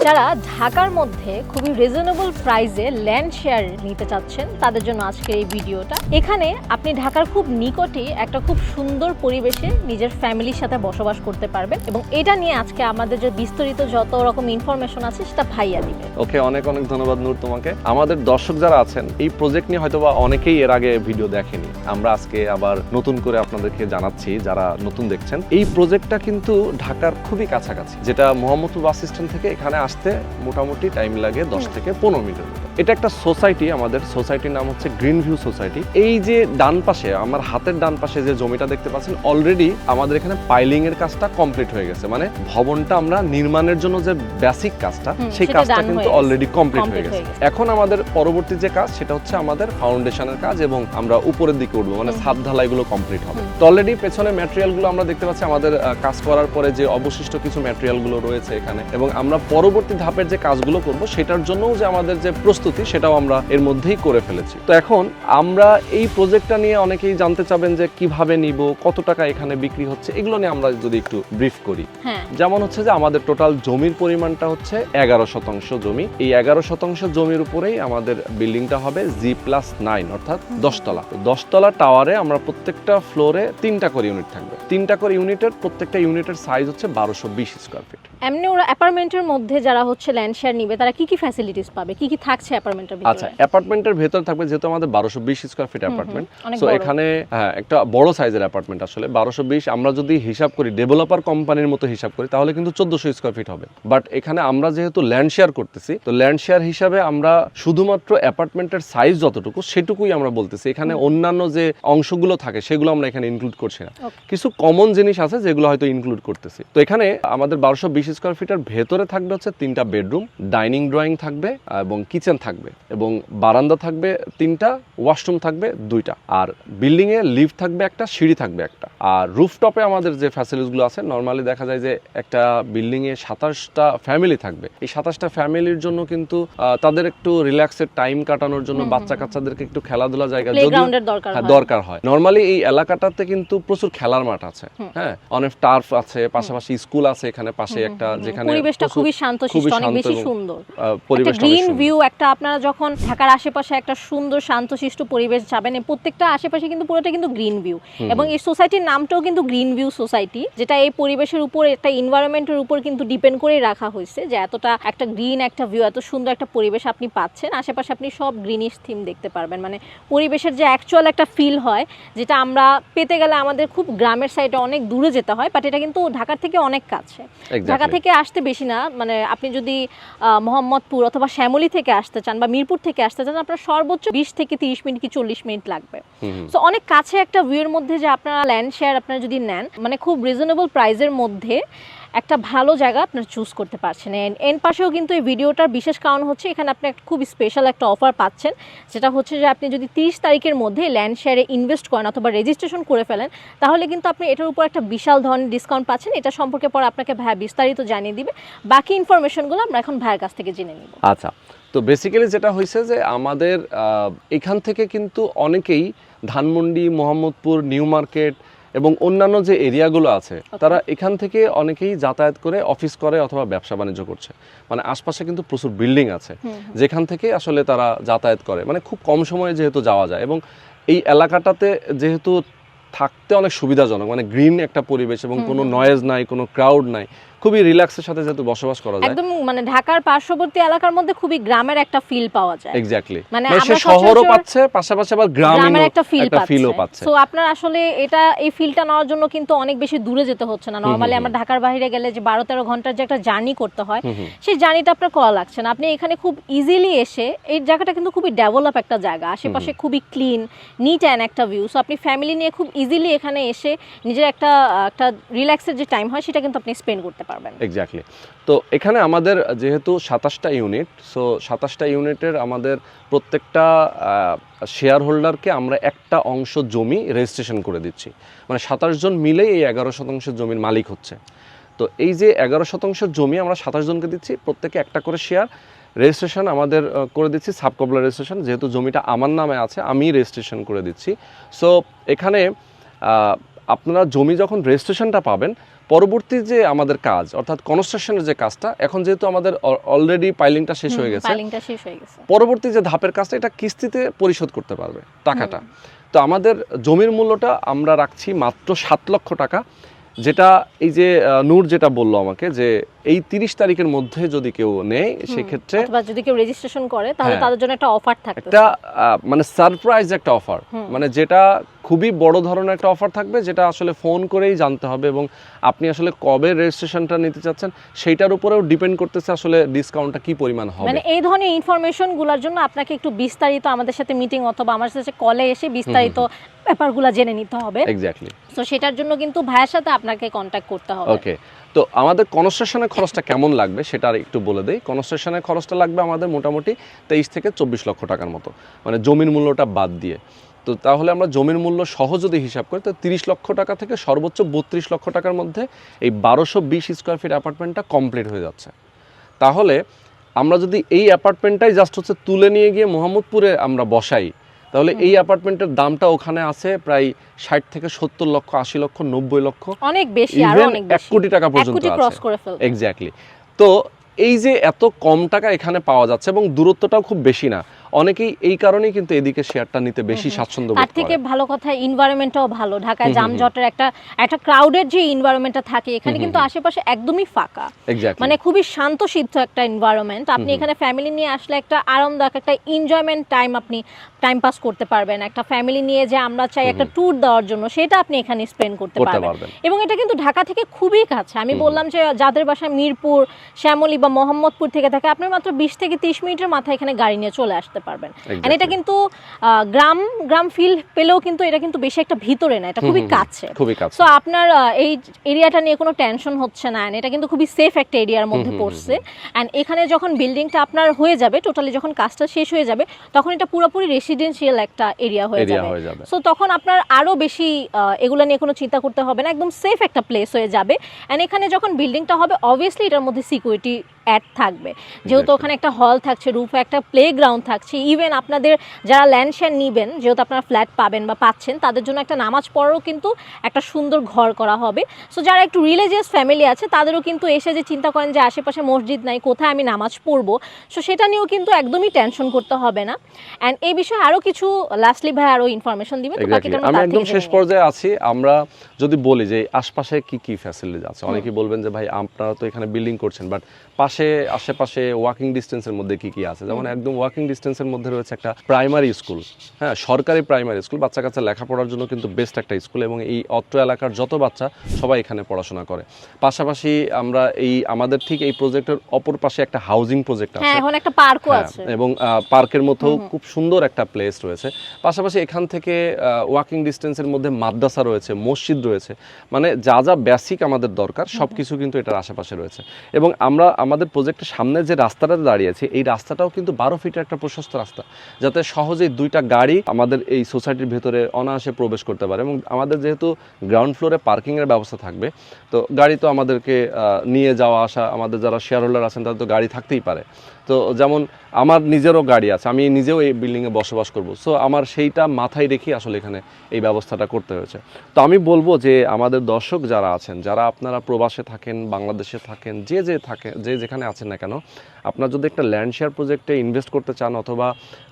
যারা ঢাকার মধ্যে খুবই রিজনেবল প্রাইসে ল্যান্ড শেয়ার নিতে চাচ্ছেন তাদের জন্য আজকের এই ভিডিওটা। এখানে আপনি ঢাকার খুব নিকটেই একটা খুব সুন্দর পরিবেশে নিজের ফ্যামিলির সাথে বসবাস করতে পারবেন, এবং এটা নিয়ে আজকে আমাদের যে বিস্তারিত যত রকম ইনফরমেশন আছে সেটা ভাইয়া দিবে। ওকে, অনেক অনেক ধন্যবাদ নূর তোমাকে। আমাদের দর্শক যারা আছেন এই প্রজেক্ট নিয়ে হয়তোবা অনেকেই এর আগে ভিডিও দেখেনি, আমরা আজকে আবার নতুন করে আপনাদেরকে জানাচ্ছি যারা নতুন দেখছেন। এই প্রজেক্টটা কিন্তু ঢাকার খুবই কাছাকাছি, যেটা মোহাম্মদপুর বাস স্ট্যান্ড থেকে এখানে আসতে মোটামুটি টাইম লাগে 10 থেকে 15 মিনিটের মতো। এটা একটা সোসাইটি, আমাদের সোসাইটির নাম হচ্ছে গ্রিন ভিউ সোসাইটি। এই যে ডান পাশে, আমার হাতের ডান পাশে যে জমিটা দেখতে পাচ্ছেন, অলরেডি আমাদের এখানে পাইলিং এর কাজটা কমপ্লিট হয়ে গেছে। মানে ভবনটা আমরা নির্মাণের জন্য যে বেসিক কাজটা, সেই কাজটা কিন্তু অলরেডি কমপ্লিট হয়ে গেছে। এখন আমাদের পরবর্তী যে কাজ সেটা হচ্ছে আমাদের ফাউন্ডেশনের কাজ, এবং আমরা উপরের দিকে উঠবো, মানে ছাদ ঢালাইগুলো কমপ্লিট হবে। তো অলরেডি পেছনে ম্যাটেরিয়ালগুলো আমরা দেখতে পাচ্ছি, আমাদের কাজ করার পরে যে অবশিষ্ট কিছু ম্যাটেরিয়ালগুলো রয়েছে এখানে, এবং আমরা পরবর্তী ধাপের যে কাজগুলো করব সেটার জন্যও যে আমাদের যে প্রস্তুতি সেটাও আমরা এর মধ্যেই করে ফেলেছি। তো এখন আমরা এই প্রজেক্টটা নিয়ে অনেকেই জানতে চাবেন যে কিভাবে নিব, কত টাকা এখানে বিক্রি হচ্ছে, এগুলো নিয়ে আমরা যদি একটু ব্রিফ করি। যেমন হচ্ছে যে আমাদের টোটাল জমির পরিমাণটা হচ্ছে 11% জমি। এই 11% জমির উপরেই আমাদের বিল্ডিংটা হবে G+9, অর্থাৎ 10 তলা। 10 তলা টাওয়ারে আমরা প্রত্যেকটা ফ্লোরে 3টা করে ইউনিট থাকবে। 3টা করে ইউনিটের প্রত্যেকটা ইউনিটের সাইজ হচ্ছে 1220 স্কয়ার ফিট। এমনি ওরা অ্যাপার্টমেন্টের মধ্যে যারা হচ্ছে ল্যান্ড শেয়ার নিবে তারা কি কি ফ্যাসিলিটিস পাবে, কি কি থাকছে অ্যাপার্টমেন্টের ভিতরে? আচ্ছা, অ্যাপার্টমেন্টের ভেতর থাকবে, যেহেতু আমাদের 1220 স্কয়ার ফিট অ্যাপার্টমেন্ট, সো এখানে একটা বড় সাইজের অ্যাপার্টমেন্ট। আসলে 1220 আমরা যদি হিসাব করি, ডেভেলপার কোম্পানির মতো হিসাব করি, তাহলে কিন্তু 1400 স্কয়ার ফিট হবে। বাট এখানে আমরা যেহেতু ল্যান্ড শেয়ার করতেছি, তো ল্যান্ড শেয়ার হিসাবে আমরা শুধুমাত্র অ্যাপার্টমেন্টের সাইজ যতটুকু সেটুকুই আমরা বলতেছি। এখানে অন্যান্য যে অংশগুলো থাকে সেগুলো আমরা এখানে ইনক্লুড করছি না। কিছু কমন জিনিস আছে যেগুলো হয়তো ইনক্লুড করতেছি। তো এখানে আমাদের 1220 স্কয়ার ফিটের ভেতরে থাকবে হচ্ছে 3টা বেডরুম, ডাইনিং ড্রয়িং থাকবে এবং কিচেন থাকবে, এবং বারান্দা থাকবে 3টা, ওয়াশরুম থাকবে 2টা, আর বিল্ডিং এ লিফট থাকবে একটা, সিঁড়ি থাকবে একটা। আর রুফটপে আমাদের যে ফ্যাসিলিটিসগুলো আছে, নরমালি দেখা যায় যে একটা বিল্ডিং এ 27টা ফ্যামিলি থাকবে। এই 27টা ফ্যামিলির জন্য কিন্তু তাদের একটু রিল্যাক্সের টাইম কাটানোর জন্য, বাচ্চা কাচ্চাদেরকে একটু খেলাধুলা জায়গা দরকার হয়। নরমালি এই এলাকাটাতে কিন্তু প্রচুর খেলার মাঠ আছে, হ্যাঁ, অনেক টার্ফ আছে, পাশাপাশি স্কুল আছে এখানে পাশে একটা, যেখানে পরিবেশটা খুবই শান্তশিষ্ট, অনেক বেশি সুন্দর পরিবেশ, গ্রিন ভিউ একটা। আপনারা যখন ঢাকার আশেপাশে একটা সুন্দর শান্তশিষ্ট পরিবেশ যাবেন, প্রত্যেকটা আশেপাশে কিন্তু পুরোটা কিন্তু গ্রিন ভিউ, এবং এই সোসাইটির নামটাও কিন্তু গ্রিন ভিউ সোসাইটি, যেটা এই পরিবেশের উপর, একটা এনভায়রনমেন্টের উপর কিন্তু ডিপেন্ড করে রাখা হয়েছে, যে এতটা একটা গ্রিন একটা ভিউ, এত সুন্দর একটা পরিবেশ আপনি পাচ্ছেন। আশেপাশে আপনি সব গ্রিনিশ থিম দেখতে পারবেন, মানে পরিবেশের যে অ্যাকচুয়াল একটা ফিল হয়, যেটা আমরা পেতে গেলে আমাদের খুব গ্রামের সাইডে অনেক দূরে যেতে হয়, বাট এটা কিন্তু ঢাকার থেকে অনেক কাছে। ঢাকা থেকে আসতে বেশি না, মানে আপনি যদি মোহাম্মদপুর অথবা শ্যামলী থেকে আসতে চান বা মিরপুর থেকে আসতে চান, আপনার সর্বোচ্চ 20 থেকে 30 মিনিট কি 40 মিনিট লাগবে। সো অনেক কাছে একটা ভিউয়ের মধ্যে যে আপনারা ল্যান্ড শেয়ার আপনারা যদি নেন, মানে খুব রিজনেবল প্রাইসের মধ্যে একটা ভালো জায়গা আপনারা চুজ করতে পারছেন। এর পাশেও কিন্তু এই ভিডিওটার বিশেষ কারণ হচ্ছে এখানে আপনি খুব স্পেশাল একটা অফার পাচ্ছেন, যেটা হচ্ছে যে আপনি যদি 30 তারিখের মধ্যে ল্যান্ড শেয়ারে ইনভেস্ট করেন অথবা রেজিস্ট্রেশন করে ফেলেন, তাহলে কিন্তু আপনি এটার উপর একটা বিশাল ধরনের ডিসকাউন্ট পাচ্ছেন। এটা সম্পর্কে পরে আপনাকে ভাইয়া বিস্তারিত জানিয়ে দিবে। বাকি ইনফরমেশনগুলো আমরা এখন ভাইয়ের কাছ থেকে জেনে নিব। আচ্ছা, তো বেসিক্যালি যেটা হয়েছে যে আমাদের এখান থেকে কিন্তু অনেকেই ধানমন্ডি, মোহাম্মদপুর, নিউ মার্কেট এবং অন্যান্য যে এরিয়াগুলো আছে, তারা এখান থেকে অনেকেই যাতায়াত করে অফিস করে অথবা ব্যবসা বাণিজ্য করছে। মানে আশপাশে কিন্তু প্রচুর বিল্ডিং আছে যেখান থেকে আসলে তারা যাতায়াত করে, মানে খুব কম সময়ে যেহেতু যাওয়া যায়, এবং এই এলাকাটাতে যেহেতু থাকতে অনেক সুবিধাজনক, মানে গ্রিন একটা পরিবেশ এবং কোনো নয়েজ নাই, কোনো ক্রাউড নাই, খুবই রিল্যাক্সের সাথে যেহেতু বসবাস করা যায়, একদম মানে ঢাকার পার্শ্ববর্তী এলাকার মধ্যে খুবই গ্রামের একটা ফিল পাওয়া যায়। এক্স্যাক্টলি, মানে আমরা শহরও পাচ্ছে, পাশাপাশি আবার গ্রামের একটা ফিলও পাচ্ছে। সো আপনার আসলে এটা এই ফিলটা নেওয়ার জন্য কিন্তু অনেক বেশি দূরে যেতে হচ্ছে না। নরমালি আমরা ঢাকার বাইরে গেলে যে 12-13 ঘন্টার যে একটা জার্নি করতে হয়, সেই জার্নিটা আপনার করা লাগছে না। আপনি এখানে খুব ইজিলি এসে, এই জায়গাটা কিন্তু খুবই ডেভেলপ একটা জায়গা, আশেপাশে খুবই ক্লিন, নিট অ্যান্ড একটা ভিউ। সো আপনি ফ্যামিলি নিয়ে খুব ইজিলি এখানে এসে নিজের একটা রিল্যাক্সের যে টাইম হয় সেটা কিন্তু আপনি স্পেন্ড করতে পারবেন। এক্স্যাক্টলি। তো এখানে আমাদের যেহেতু 27টা ইউনিট, সো 27টা ইউনিটের আমাদের প্রত্যেকটা শেয়ার হোল্ডারকে আমরা একটা অংশ জমি রেজিস্ট্রেশন করে দিচ্ছি, মানে 27 জন মিলেই এই 11% জমির মালিক হচ্ছে। তো এই যে 11% জমি আমরা 27 জনকে দিচ্ছি, প্রত্যেকে একটা করে শেয়ার রেজিস্ট্রেশন আমাদের করে দিচ্ছি, সাবকবলা রেজিস্ট্রেশন, যেহেতু জমিটা আমার নামে আছে আমি রেজিস্ট্রেশন করে দিচ্ছি। সো এখানে আপনারা জমি যখন রেজিস্ট্রেশনটা পাবেন, পরবর্তী যে আমাদের কাজ অর্থাৎ কনস্ট্রাকশনের যে কাজটা, এখন যেহেতু আমাদের অলরেডি পাইলিংটা শেষ হয়ে গেছে, পরবর্তী যে ধাপের কাজটা এটা কিস্তিতে পরিশোধ করতে পারবে টাকাটা। তো আমাদের জমির মূল্যটা আমরা রাখছি মাত্র 7 লক্ষ টাকা, যেটা এই যে নূর যেটা বললো আমাকে যে এই 30 তারিখের মধ্যে যদি কেউ নেয় সেক্ষেত্রে অথবা যদি কেউ রেজিস্ট্রেশন করে তাহলে তাদের জন্য একটা অফার থাকবে, একটা মানে সারপ্রাইজ একটা অফার, মানে যেটা খুবই বড় ধরনের একটা অফার থাকবে, যেটা আসলে ফোন করেই জানতে হবে এবং আপনি আসলে কবে রেজিস্ট্রেশনটা নিতে চাচ্ছেন সেইটার উপরেও ডিপেন্ড করতেছে আসলে ডিসকাউন্টটা কি পরিমাণ হবে। মানে এই ধরনের ইনফরমেশনগুলোর জন্য আপনাকে একটু বিস্তারিত আমাদের সাথে মিটিং অথবা আমার সাথে কলে এসে বিস্তারিত ব্যাপারগুলো জেনে নিতে হবে। এক্স্যাক্টলি। তো সেটার জন্য কিন্তু ভাইয়ের সাথে আপনাকে কন্টাক্ট করতে হবে। ওকে, তো আমাদের কনস্ট্রাকশনের খরচটা কেমন লাগবে সেটা আর একটু বলে দেই। কনস্ট্রাকশনের খরচটা লাগবে আমাদের মোটামুটি 23 থেকে 24 লক্ষ টাকার মতো, মানে জমির মূল্যটা বাদ দিয়ে। তো তাহলে আমরা জমির মূল্য সহ যদি হিসাব করি তো 30 লক্ষ টাকা থেকে সর্বোচ্চ 32 লক্ষ টাকার মধ্যে এই 1220 স্কোয়ার ফিট অ্যাপার্টমেন্টটা কমপ্লিট হয়ে যাচ্ছে। তাহলে আমরা যদি এই অ্যাপার্টমেন্টটাই জাস্ট হচ্ছে তুলে নিয়ে গিয়ে মোহাম্মদপুরে আমরা বসাই, তাহলে এই অ্যাপার্টমেন্টের দামটা ওখানে আছে প্রায় 60 থেকে 70 লক্ষ, 80 লক্ষ, 90 লক্ষ, অনেক বেশি, আরো অনেক বেশি, 1 কোটি টাকা পর্যন্ত আছে। এক্স্যাক্টলি। তো এই যে এত কম টাকা এখানে পাওয়া যাচ্ছে এবং দূরত্বটাও খুব বেশি না, অনেকেই এই কারণেই কিন্তু এদিকে শেয়ারটা নিতে বেশি স্বাচ্ছন্দ্য বোধ করে। তার থেকে ভালো কথা এনভায়রনমেন্টটাও ভালো, ঢাকায় জামজটের একটা ক্রাউডেড যে এনভায়রনমেন্টটা থাকে এখানে কিন্তু আশেপাশে একদমই ফাঁকা, মানে খুবই শান্তশিদ্ধ একটা এনভায়রনমেন্ট। আপনি এখানে ফ্যামিলি নিয়ে আসলে একটা আরামদায়ক একটা এনজয়মেন্ট আপনি টাইম পাস করতে পারবেন। একটা ফ্যামিলি নিয়ে যে আমরা চাই একটা ট্যুর দেওয়ার জন্য সেটা আপনি এখানে স্পেন্ড করতে পারবেন। এবং এটা কিন্তু ঢাকা থেকে খুবই কাছে। আমি বললাম যে যাদের বাসা মিরপুর, শ্যামলী বা মোহাম্মদপুর থেকে থাকে, আপনি মাত্র 20 থেকে 30 মিনিটের মাথায় এখানে গাড়ি নিয়ে চলে আসতে পারবেন। আর এটা কিন্তু গ্রাম ফিল পেলেও কিন্তু এটা কিন্তু বেশি একটা ভিতরে না, এটা খুবই কাছে। সো আপনার এই এরিয়াটা নিয়ে কোনো টেনশন হচ্ছে না, এটা কিন্তু খুবই সেফ একটা এরিয়ার মধ্যে পড়ছে। এন্ড এখানে যখন বিল্ডিংটা আপনার হয়ে যাবে, টোটালি যখন কাজটা শেষ হয়ে যাবে, তখন এটা পুরোপুরি রেসিডেন্সিয়াল একটা এরিয়া হয়ে যাবে। সো তখন আপনার আরো বেশি এগুলো নিয়ে কোনো চিন্তা করতে হবে না, একদম সেফ একটা প্লেস হয়ে যাবে। এন্ড এখানে যখন বিল্ডিংটা হবে অবভিয়াসলি এটার মধ্যে সিকিউরিটি অ্যাড থাকবে, যেহেতু ওখানে একটা হল থাকছে, রুফে একটা প্লে গ্রাউন্ড থাকছে। ইভেন আপনাদের যারা ল্যান্ড শেয়ার নিবেন, যেহেতু আপনারা ফ্ল্যাট পাবেন বা পাচ্ছেন, তাদের জন্য একটা নামাজ পড়ারও কিন্তু একটা সুন্দর ঘর করা হবে। সো যারা একটু রিলিজিয়াস ফ্যামিলি আছে তাদেরও কিন্তু এসে যে চিন্তা করেন যে আশেপাশে মসজিদ নাই, কোথায় আমি নামাজ পড়বো, সো সেটা নিয়েও কিন্তু একদমই টেনশন করতে হবে না। অ্যান্ড এই বিষয়ে আরও কিছু লাস্টলি ভাই আরও ইনফরমেশন দিবেন। আমি একদম শেষ পর্যায়ে আছি। আমরা যদি বলি যে আশপাশে কি কি ফ্যাসিলিটিস আছে, অনেকেই বলবেন যে ভাই আপনারা তো এখানে বিল্ডিং করছেন, বাট আশেপাশে ওয়াকিং ডিস্টেন্সের মধ্যে কি কি আছে? যেমন একদম ওয়াকিং ডিস্টেন্সের মধ্যে রয়েছে একটা প্রাইমারি স্কুল, হ্যাঁ, সরকারি প্রাইমারি স্কুল, বাচ্চা কাচ্চা লেখাপড়ার জন্য কিন্তু বেস্ট একটা স্কুল, এবং এই অত্র এলাকার যত বাচ্চা সবাই এখানে পড়াশোনা করে। পাশাপাশি আমরা আমাদের ঠিক এই প্রজেক্টের অপর পাশে একটা হাউজিং প্রজেক্ট আছে, এখন একটা পার্কও আছে, এবং পার্কের মতো খুব সুন্দর একটা প্লেস রয়েছে। পাশাপাশি এখান থেকে ওয়াকিং ডিস্টেন্সের মধ্যে মাদ্রাসা রয়েছে, মসজিদ রয়েছে, মানে যা যা বেসিক আমাদের দরকার সবকিছু কিন্তু এটার আশেপাশে রয়েছে। এবং আমরা আমাদের প্রজেক্টের সামনে যে রাস্তাটাতে দাঁড়িয়ে আছি, এই রাস্তাটাও কিন্তু 12 ফিটের একটা প্রশস্ত রাস্তা, যাতে সহজেই 2টা গাড়ি আমাদের এই সোসাইটির ভেতরে অনায়াসে প্রবেশ করতে পারে। এবং আমাদের যেহেতু গ্রাউন্ড ফ্লোরে পার্কিংয়ের ব্যবস্থা থাকবে, তো গাড়ি তো আমাদেরকে নিয়ে যাওয়া আসা, আমাদের যারা শেয়ার হোল্ডার আছেন তাদের তো গাড়ি থাকতেই পারে। তো যেমন আমার নিজেরও গাড়ি আছে, আমি নিজেও এই বিল্ডিংয়ে বসবাস করব, সো আমার সেইটা মাথায় রেখে আসলে এখানে এই ব্যবস্থাটা করতে হয়েছে। তো আমি বলবো যে আমাদের দর্শক যারা আছেন, যারা আপনারা প্রবাসে থাকেন, বাংলাদেশে থাকেন, যে যেখানে আছেন না কেন, আপনার যদি একটা ল্যান্ড শেয়ার প্রজেক্টে ইনভেস্ট করতে চান অথবা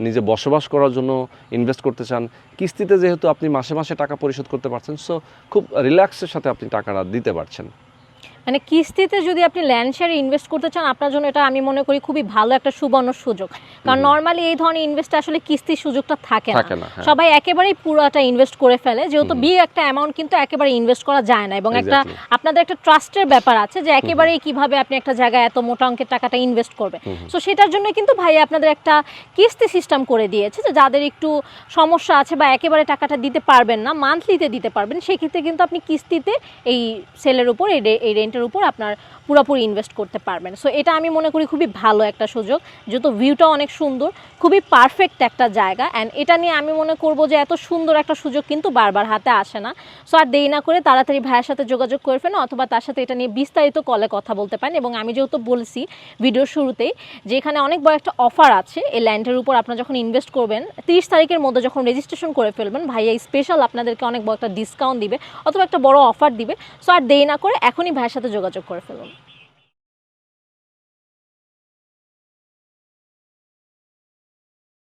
নিজে বসবাস করার জন্য ইনভেস্ট করতে চান, কিস্তিতে যেহেতু আপনি মাসে মাসে টাকা পরিশোধ করতে পারছেন, সো খুব রিল্যাক্সের সাথে আপনি টাকাটা দিতে পারছেন। মানে কিস্তিতে যদি আপনি ল্যান্ড শেয়ারে ইনভেস্ট করতে চান, আপনার জন্য এটা আমি মনে করি খুবই ভালো একটা সুবর্ণ সুযোগ। কারণ নর্মালি এই ধরনের ইনভেস্টে আসলে কিস্তির সুযোগটা থাকে না, সবাই একেবারেই পুরোটা ইনভেস্ট করে ফেলে, যেহেতু বিগ একটা অ্যামাউন্ট কিন্তু একেবারে ইনভেস্ট করা যায় না। এবং একটা আপনাদের একটা ট্রাস্টের ব্যাপার আছে যে একেবারেই কিভাবে আপনি একটা জায়গায় এত মোটা অঙ্কের টাকাটা ইনভেস্ট করবেন। সো সেটার জন্য কিন্তু ভাই আপনাদের একটা কিস্তি সিস্টেম করে দিয়েছে, যে যাদের একটু সমস্যা আছে বা একেবারে টাকাটা দিতে পারবেন না, মান্থলিতে দিতে পারবেন, সেক্ষেত্রে কিন্তু আপনি কিস্তিতে এই সেলের উপর এই রেন্ট ল্যান্ডের উপর আপনার পুরোপুরি ইনভেস্ট করতে পারবেন। সো এটা আমি মনে করি খুবই ভালো একটা সুযোগ, যেহেতু ভিউটা অনেক সুন্দর, খুবই পারফেক্ট একটা জায়গা। অ্যান্ড এটা নিয়ে আমি মনে করব যে এত সুন্দর একটা সুযোগ কিন্তু বারবার হাতে আসে না। সো আর দেরি না করে তাড়াতাড়ি ভাইয়ের সাথে যোগাযোগ করে ফেলেন, অথবা তার সাথে এটা নিয়ে বিস্তারিত কলে কথা বলতে পারেন। এবং আমি যেহেতু বলছি ভিডিওর শুরুতেই যে এখানে অনেক বড় একটা অফার আছে এই ল্যান্ডের উপর, আপনারা যখন ইনভেস্ট করবেন 30 তারিখের মধ্যে যখন রেজিস্ট্রেশন করে ফেলবেন, ভাইয়া স্পেশাল আপনাদেরকে অনেক বড় একটা ডিসকাউন্ট দিবে অথবা একটা বড় অফার দিবে। সো আর দেরি না করে এখনই ভাইয়ের সাথে যোগাযোগ করে ফেলুন।